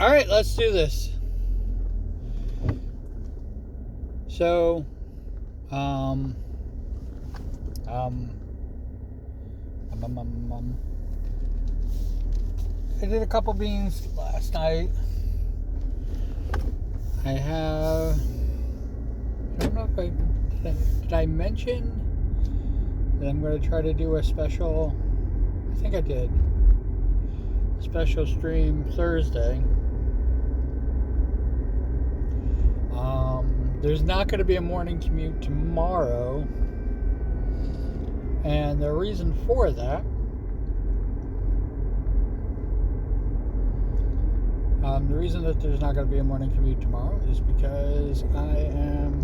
All right, let's do this. So, um, um, I did a couple beans last night. I don't know if did I mention that I'm going to try to do a special, I think I did, a special stream Thursday. There's not going to be a morning commute tomorrow, and the reason for that, the reason that there's not going to be a morning commute tomorrow is because I am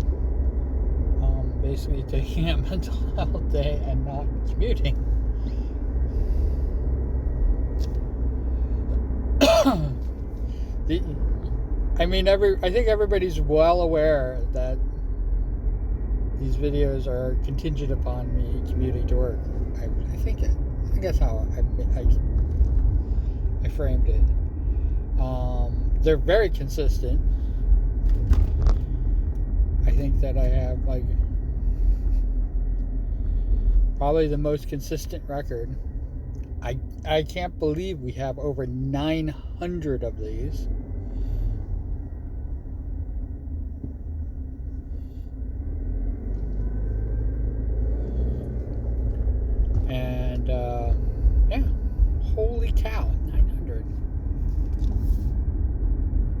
basically taking a mental health day and not commuting. I think everybody's well aware that these videos are contingent upon me commuting to work. I think that's how I framed it. They're very consistent. I think that I have probably the most consistent record. I can't believe we have over 900 of these. And yeah, holy cow, 900.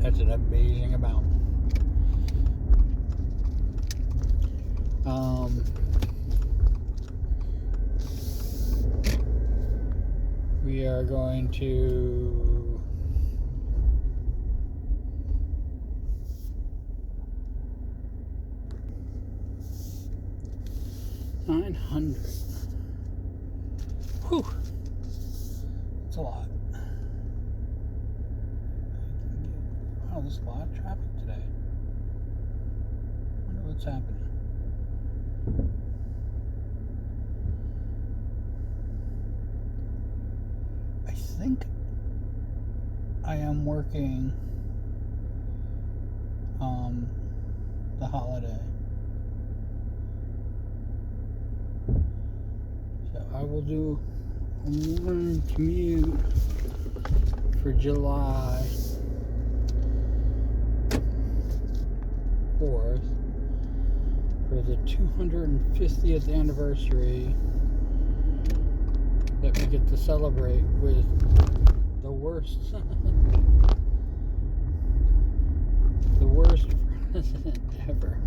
That's an amazing amount. We are going to $900. Whew, that's a lot. Wow, there's a lot of traffic today. I wonder what's happening. I think I am working the holiday. So I will do a morning commute for July 4th for the 250th anniversary that we get to celebrate with the worst president ever,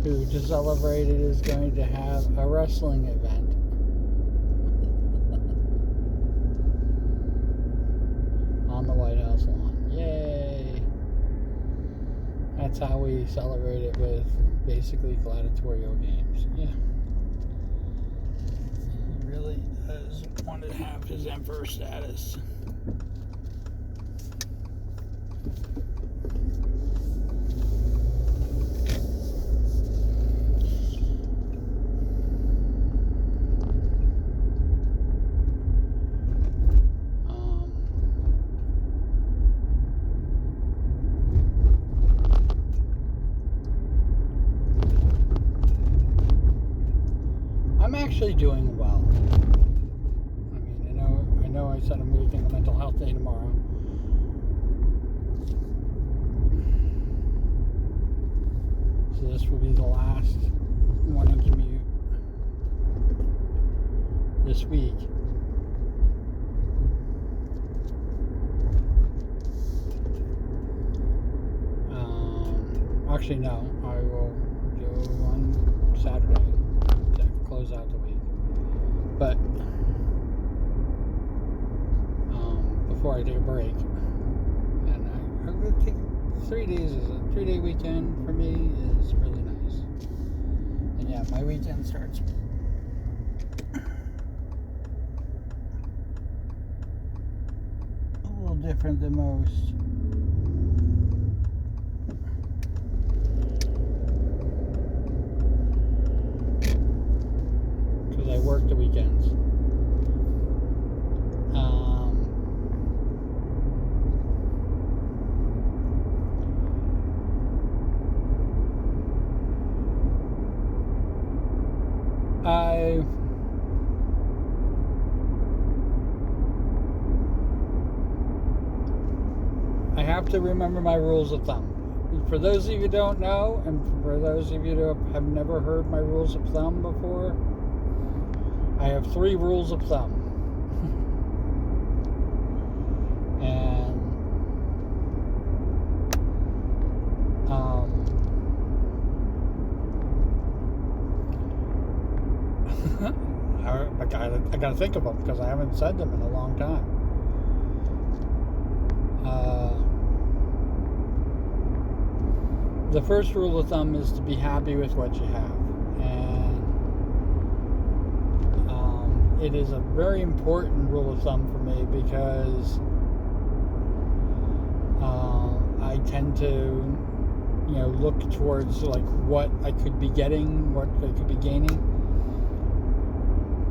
who to celebrate it is going to have a wrestling event. On the White House lawn. Yay! That's how we celebrate it, with basically gladiatorial games. Yeah. He really does want to have his emperor status. I'm actually doing well. I mean, I know I said I'm taking a mental health day tomorrow. So this will be the last morning commute this week. Actually, no. I will do one Saturday to close out the week. But before I take a break, and I'm going to take 3 days. Is a 3-day weekend for me is really nice. And yeah, my weekend starts a little different than most. Because I work the weekends. have to remember my rules of thumb. For those of you who don't know, and for those of you who have never heard my rules of thumb before, I have 3 rules of thumb. And I gotta think of them because I haven't said them in a long time. The first rule of thumb is to be happy with what you have, and it is a very important rule of thumb for me because I tend to, look towards like what I could be getting, what I could be gaining.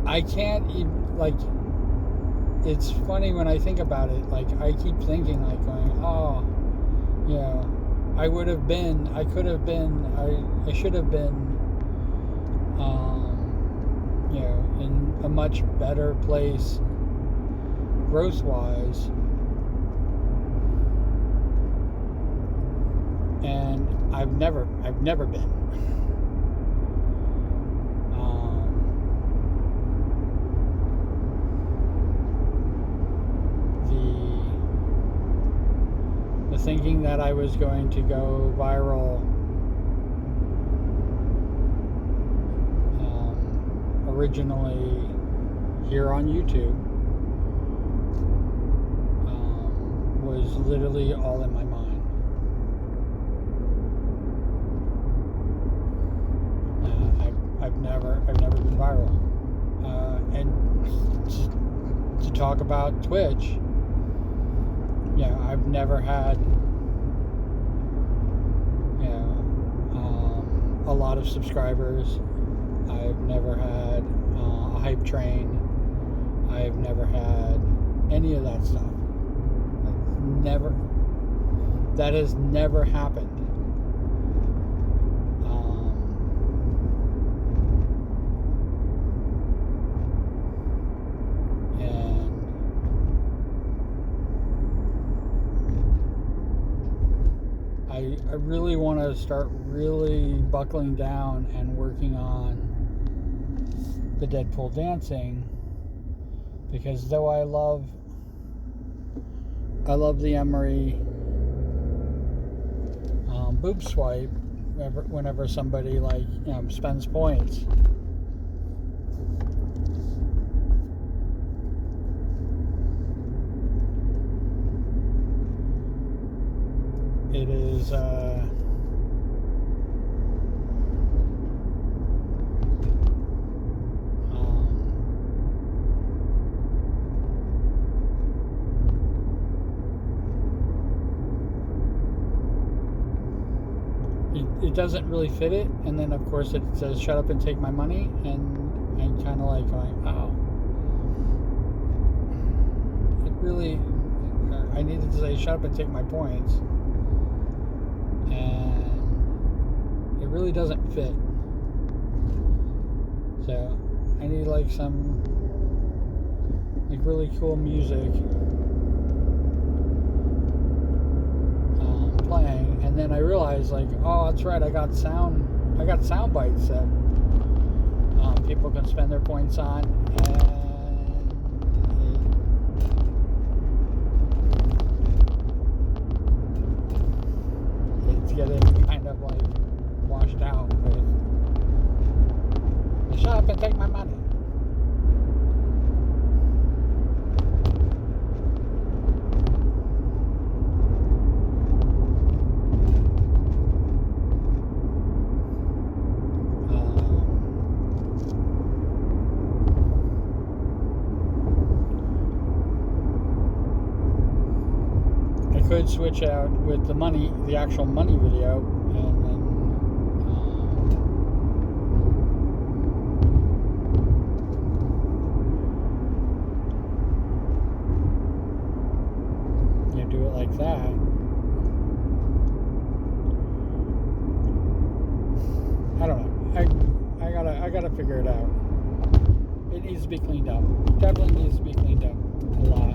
I can't even, it's funny when I think about it, I keep thinking going, I should have been, in a much better place growth-wise. And I've never been. The thinking that I was going to go viral originally here on YouTube was literally all in my mind. I've never been viral. And to talk about Twitch, I've never had, a lot of subscribers. I've never had a hype train. I've never had any of that stuff. That has never happened. I really want to start really buckling down and working on the Deadpool dancing, because though I love the Emery boob swipe whenever somebody spends points, it is it doesn't really fit it, and then of course it says shut up and take my money, and I'm kind of going, oh, it really, I needed to say shut up and take my points, and it really doesn't fit. So I need some really cool music playing, and then I realized oh, that's right, I got sound bites that people can spend their points on, and it's getting kind of washed out with the shut up and take my money. Could switch out with the actual money video, and then do it like that. I don't know. I gotta figure it out. It needs to be cleaned up. Definitely needs to be cleaned up a lot.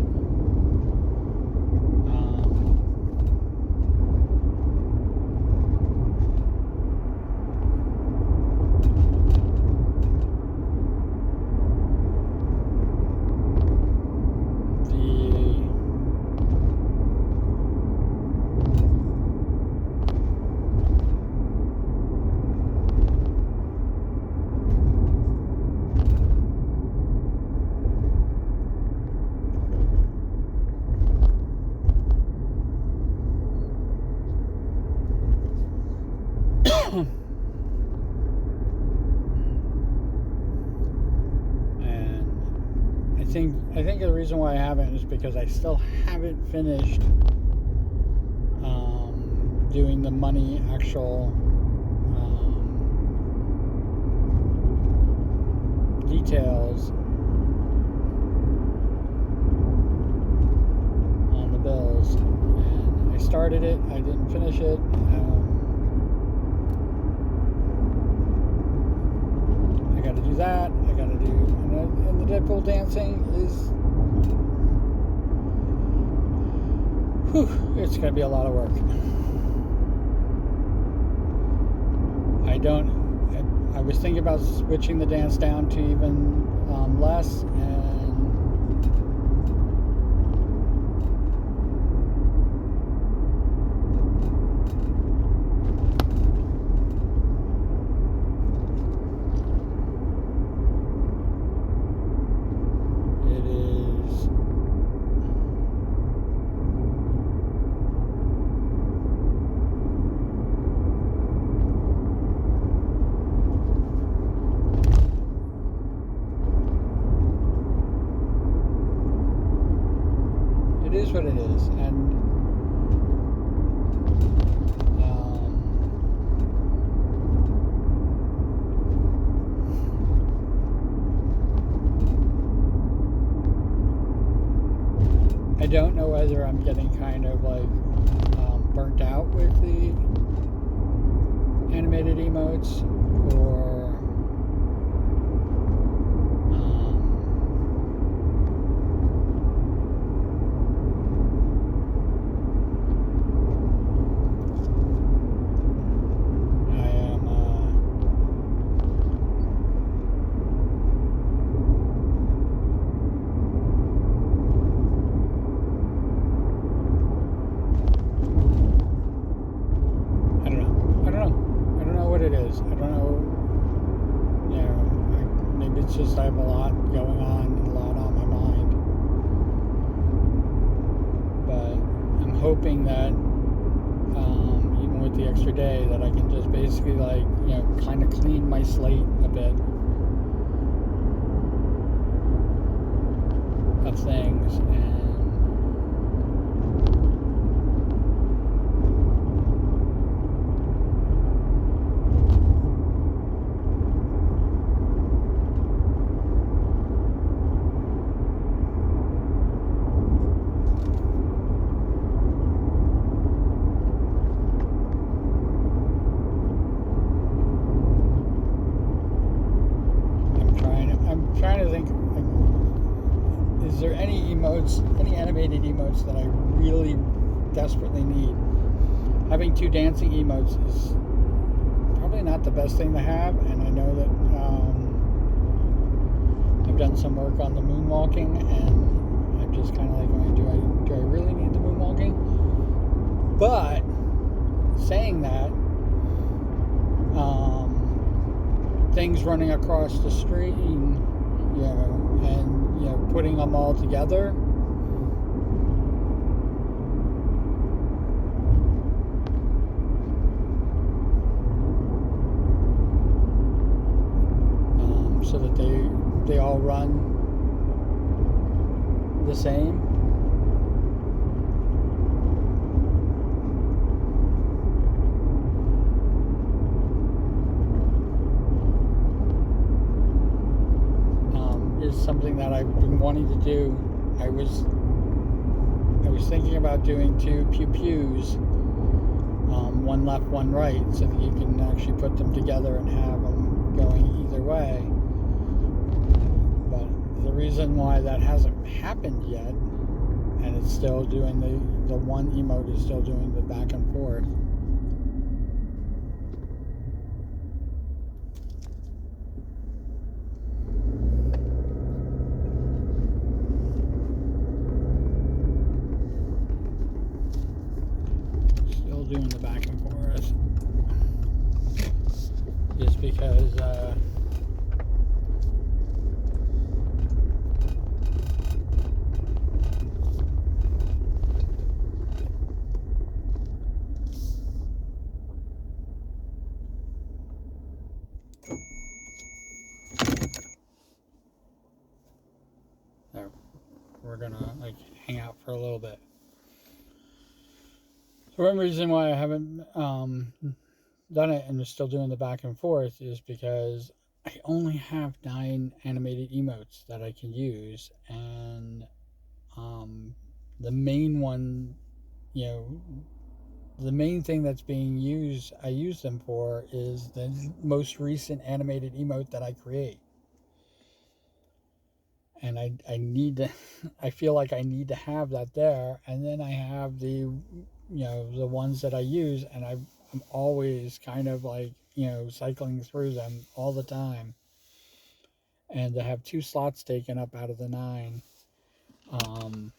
think the reason why I haven't is because I still haven't finished doing the money actual details on the bills. And I started it, I didn't finish it. I got to do that. I got to do, and the Deadpool dancing is, it's going to be a lot of work. I was thinking about switching the dance down to even less, and it is what it is. And I don't know whether I'm getting kind of like burnt out with the animated emotes, or it's just I have a lot going on and a lot on my mind. But I'm hoping that even with the extra day, that I can just basically kind of clean my slate a bit of things. And trying to think, is there any animated emotes that I really desperately need? Having 2 dancing emotes is probably not the best thing to have, and I know that I've done some work on the moonwalking, and I'm just kind of like going, do I really need the moonwalking? But saying that, things running across the street, and putting them all together, so that they all run the same. Is something that I've been wanting to do. I was thinking about doing 2 pew-pews, one left, one right, so that you can actually put them together and have them going either way. But the reason why that hasn't happened yet, and it's still doing the one emote is still doing the back and forth, doing the back and forth, is because there. gonna like hang out for a little bit. So one reason why I haven't done it and still doing the back and forth is because I only have 9 animated emotes that I can use, and um, the main one, you know, the main thing that's being used, I use them for, is the most recent animated emote that I create. And I need to, I feel like I need to have that there. And then I have the ones that I use, and I'm always kind of like, cycling through them all the time. And to have 2 slots taken up out of the 9, um,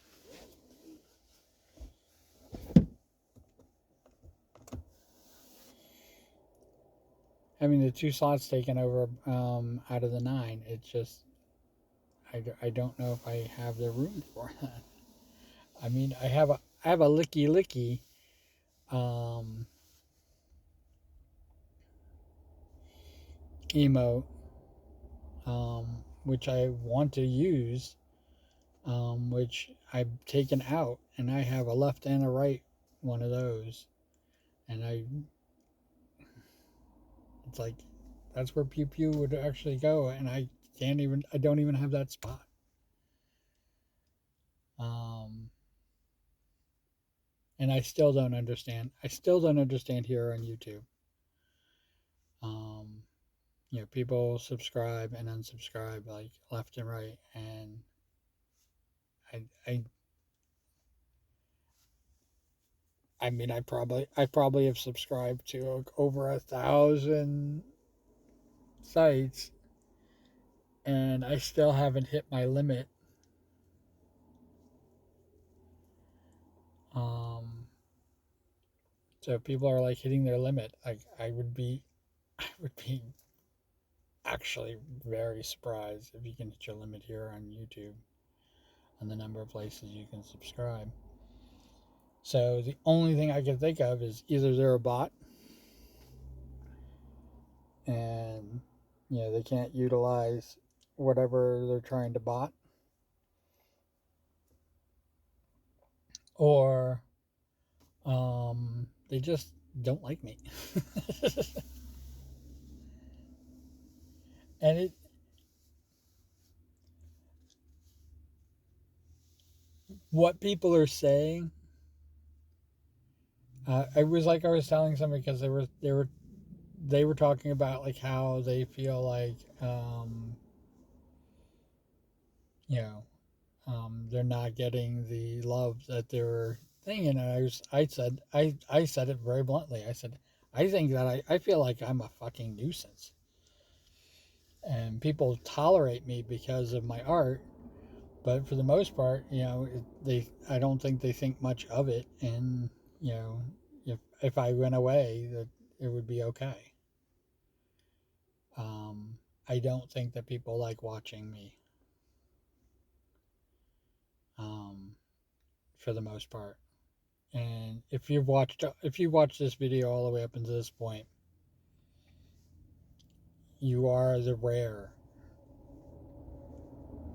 having the 2 slots taken over out of the 9, it's just, I don't know if I have the room for that. I mean, I have a licky licky um, emote, which I want to use, which I've taken out, and I have a left and a right one of those, and it's like that's where pew pew would actually go, and I don't even have that spot. Um, and I still don't understand. I still don't understand here on YouTube. Um, people subscribe and unsubscribe like left and right, and I, I, I mean, I probably have subscribed to over 1,000 sites, and I still haven't hit my limit. Um, so if people are like hitting their limit, I would be actually very surprised if you can hit your limit here on YouTube on the number of places you can subscribe. So the only thing I can think of is either they're a bot and they can't utilize whatever they're trying to bot, or they just don't like me. And what people are saying, it was like I was telling somebody, because they were talking about like how they feel like you know they're not getting the love that they were thinking. And I said it very bluntly. I said, I think that I feel like I'm a fucking nuisance, and people tolerate me because of my art, but for the most part, I don't think they think much of it, and you know if I went away, that it would be okay. um, I don't think that people like watching me, um, for the most part. And if you've watched this video all the way up until this point, you are the rare.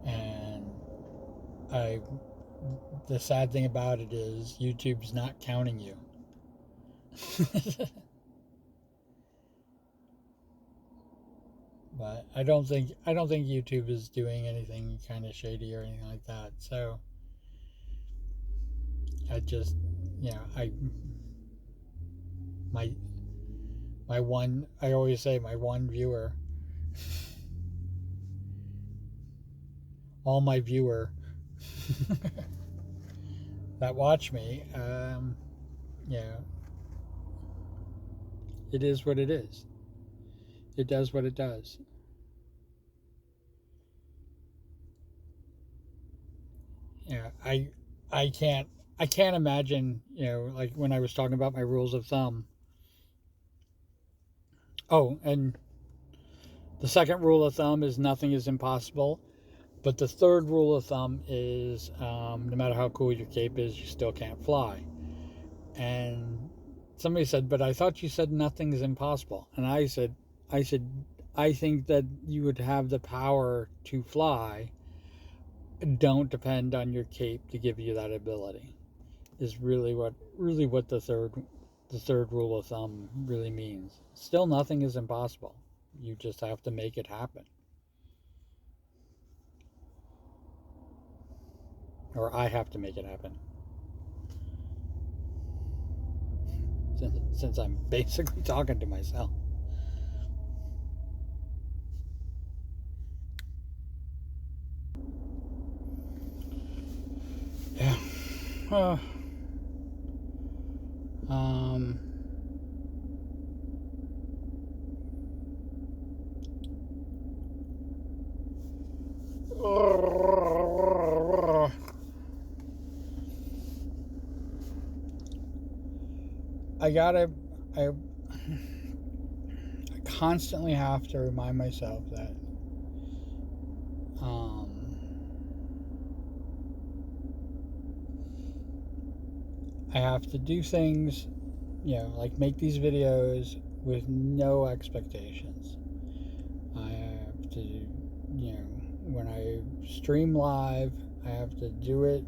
And I the sad thing about it is YouTube's not counting you. But I don't think YouTube is doing anything kind of shady or anything like that. So I just I my my one I always say my one viewer, all my viewer that watch me, yeah, it is what it is. It does what it does. Yeah, I can't imagine, like when I was talking about my rules of thumb. Oh, and the second rule of thumb is nothing is impossible. But the third rule of thumb is, no matter how cool your cape is, you still can't fly. And somebody said, "But I thought you said nothing is impossible." And I said, I think that you would have the power to fly, don't depend on your cape to give you that ability. Is really what the third rule of thumb really means. Still, nothing is impossible. You just have to make it happen. Or I have to make it happen. Since I'm basically talking to myself. Yeah. Um. I gotta. I constantly have to remind myself that I have to do things, like make these videos with no expectations. I have to, when I stream live, I have to do it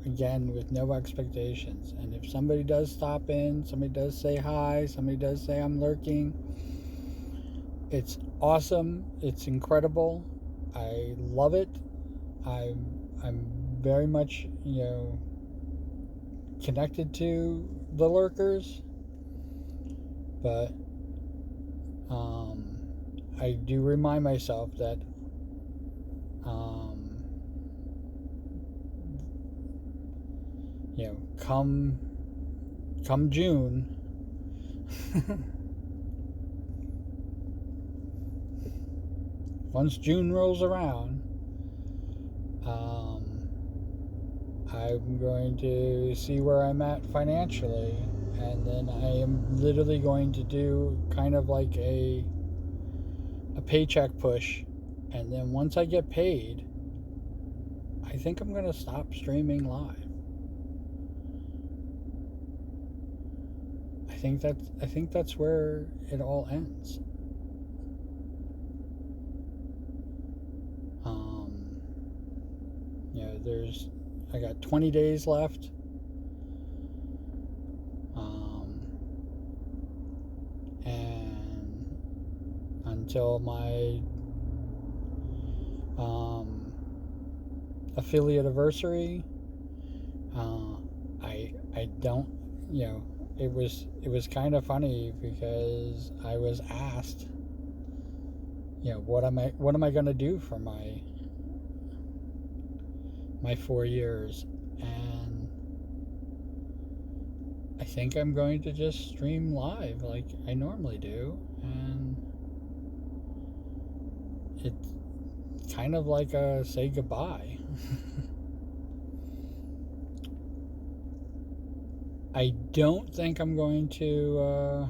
again with no expectations. And if somebody does stop in, somebody does say hi, somebody does say I'm lurking, it's awesome. It's incredible. I love it. I'm very much, connected to the lurkers, but I do remind myself that come June, once June rolls around, I'm going to see where I'm at financially, and then I am literally going to do kind of like a paycheck push, and then once I get paid, I think I'm going to stop streaming live. I think that's where it all ends. I got 20 days left. And until my affiliate anniversary, I don't, it was kind of funny because I was asked, what am I going to do for my 4 years, and I think I'm going to just stream live like I normally do, and it's kind of like a say goodbye. I don't think I'm going to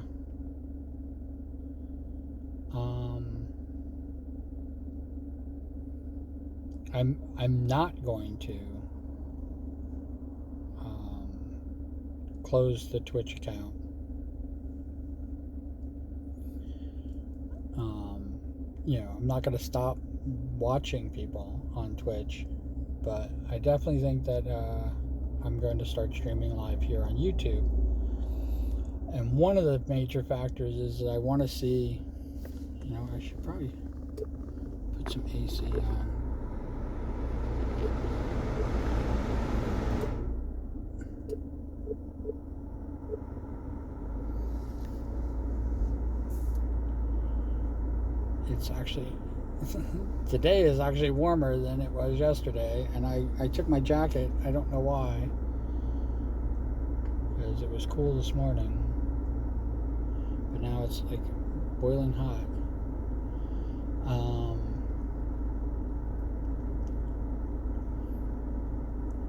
I'm not going to close the Twitch account. I'm not going to stop watching people on Twitch, but I definitely think that I'm going to start streaming live here on YouTube. And one of the major factors is that I want to see, I should probably put some AC on. It's actually, today is actually warmer than it was yesterday, and I took my jacket. I don't know why, because it was cool this morning, but now it's like boiling hot.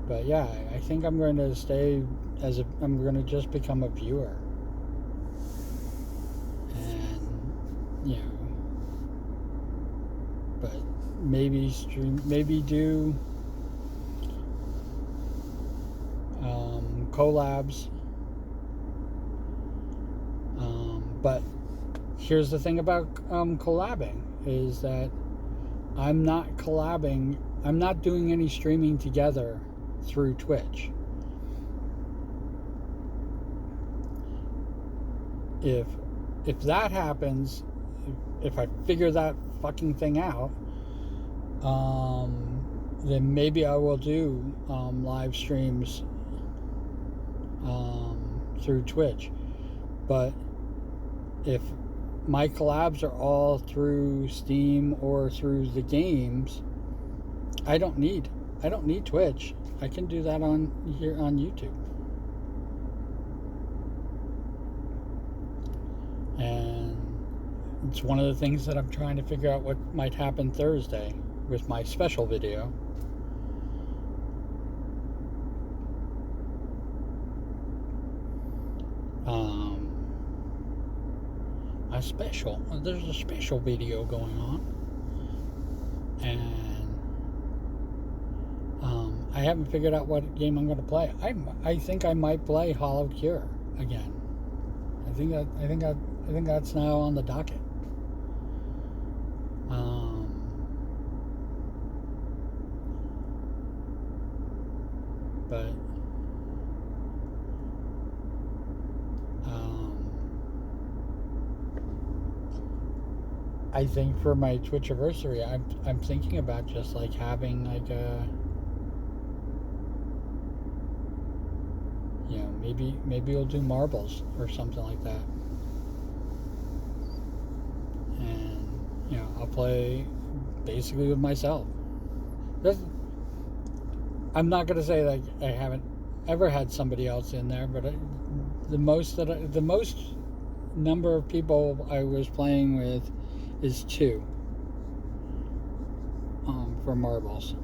But yeah, I think I'm going to stay I'm going to just become a viewer, and but maybe do collabs. But here's the thing about collabing is that I'm not collabing I'm not doing any streaming together through Twitch. If that happens, if I figure that fucking thing out, then maybe I will do live streams through Twitch. But if my collabs are all through Steam or through the games, I don't need Twitch. I can do that here on YouTube. And it's one of the things that I'm trying to figure out what might happen Thursday with my special video. There's a special video going on, and I haven't figured out what game I'm going to play. I think I might play Hollow Cure again. I think that's now on the docket. But I think for my Twitch anniversary, I'm thinking about just like having like a, you know, maybe we'll do marbles or something like that, and you know, I'll play basically with myself. I'm not gonna say that I haven't ever had somebody else in there, but the most number of people I was playing with is 2 for marbles.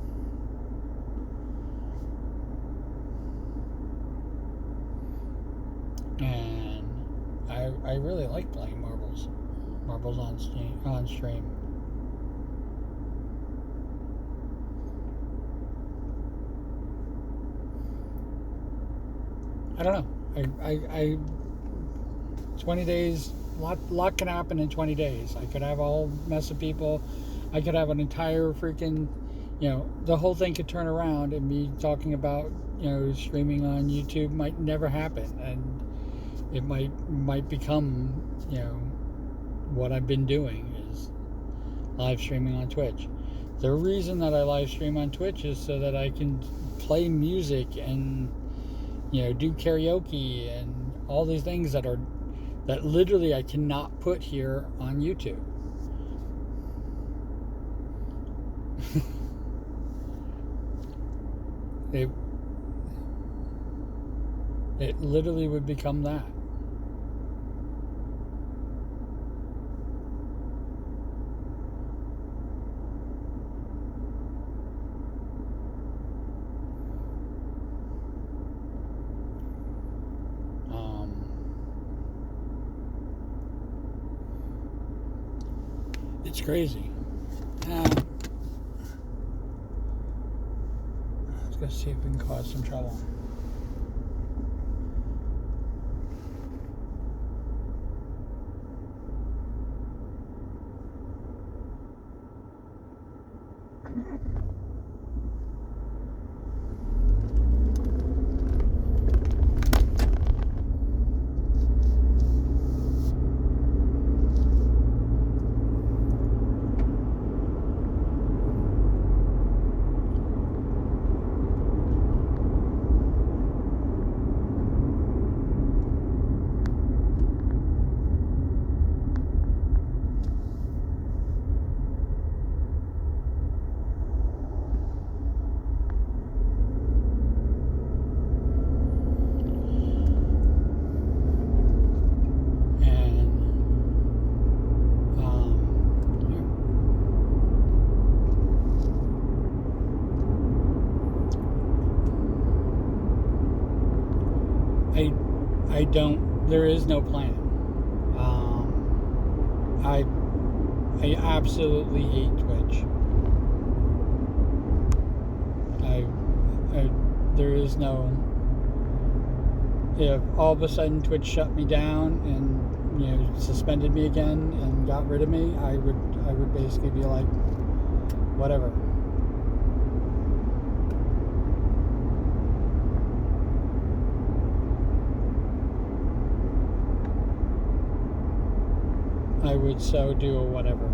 And I really like playing marbles on stream. I don't know. I 20 days, lot can happen in 20 days. I could have a whole mess of people. I could have an entire freaking, you know, the whole thing could turn around, and me talking about, you know, streaming on YouTube might never happen, and it might become, you know, what I've been doing is live streaming on Twitch. The reason that I live stream on Twitch is so that I can play music and, you know, do karaoke and all these things that literally I cannot put here on YouTube. It literally would become that. It's crazy. Let's go see if we can cause some trouble. There is no plan. I absolutely hate Twitch. There is no, if all of a sudden Twitch shut me down and, you know, suspended me again and got rid of me, I would basically be like, whatever. would so do or whatever.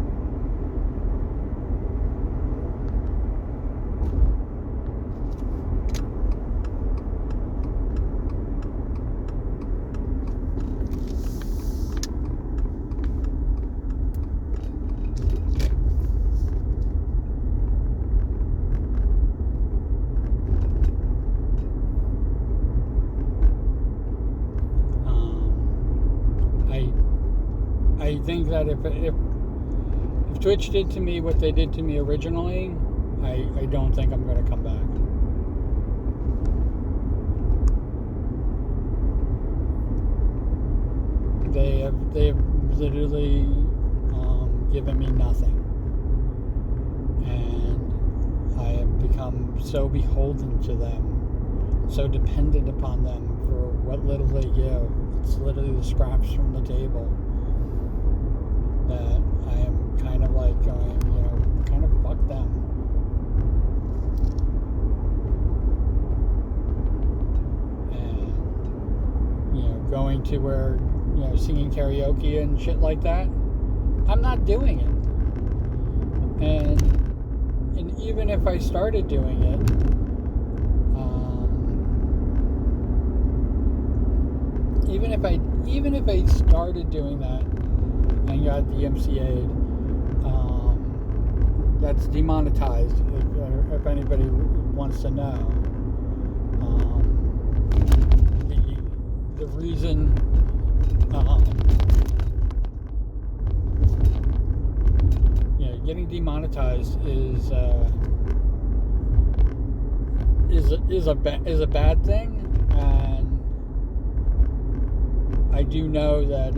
I think that if Twitch did to me what they did to me originally, I don't think I'm going to come back. They have literally given me nothing, and I have become so beholden to them, so dependent upon them for what little they give. It's literally the scraps from the table. That I am kind of like going, kind of fuck them. And, going to where, singing karaoke and shit like that, I'm not doing it. And even if I started doing it, even if I started doing that, and got DMCA'd, that's demonetized, if anybody wants to know. The reason getting demonetized is a bad thing, and I do know that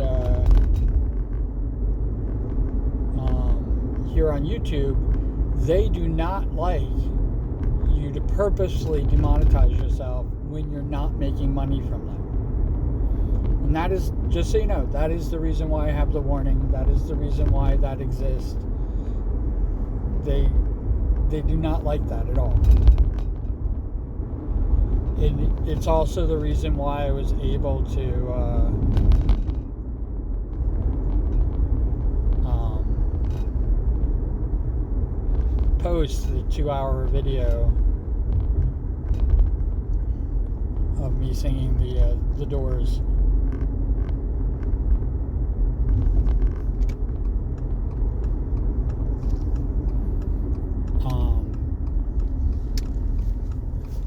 here on YouTube, they do not like you to purposely demonetize yourself when you're not making money from them. And that is, just so you know, that is the reason why I have the warning. That is the reason why that exists. They do not like that at all. It's also the reason why I was able to post the 2-hour video of me singing the Doors.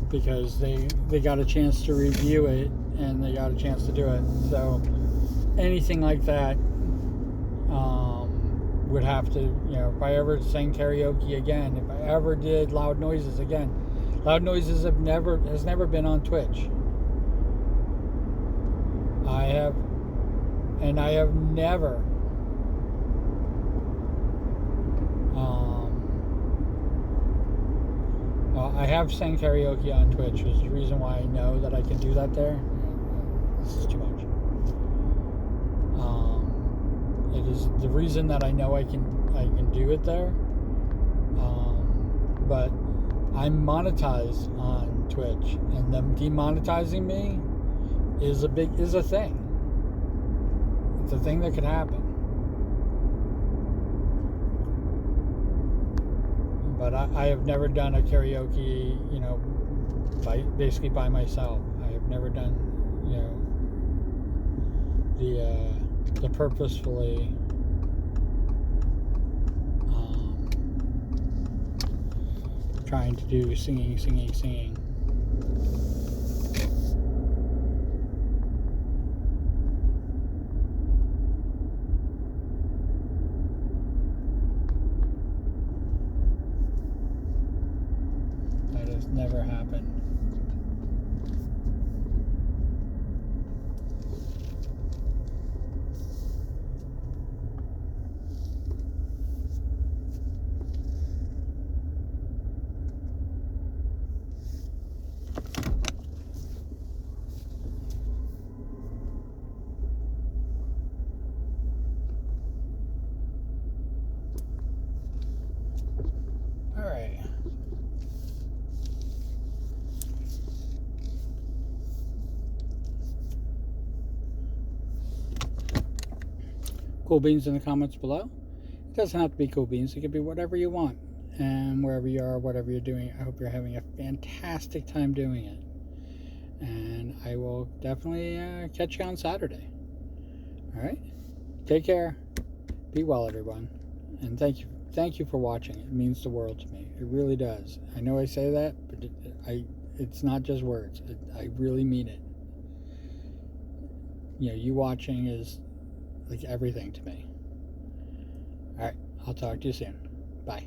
Because they got a chance to review it and they got a chance to do it. So anything like that would have to, if I ever sang karaoke again, if I ever did Loud Noises again. Loud Noises has never been on Twitch. I have never I have sang karaoke on Twitch, which is the reason why I know that I can do that there. This is too much. It is the reason that I know I can do it there. But I'm monetized on Twitch, and them demonetizing me is a thing. It's a thing that could happen. But I have never done a karaoke, basically by myself. I have never done, the purposefully trying to do singing. That has never happened. cool beans in the comments below. It doesn't have to be cool beans. It could be whatever you want. And wherever you are, whatever you're doing, I hope you're having a fantastic time doing it. And I will definitely catch you on Saturday. All right? Take care. Be well, everyone. And thank you for watching. It means the world to me. It really does. I know I say that, but it's not just words. I really mean it. You watching is like everything to me. All right, I'll talk to you soon. Bye.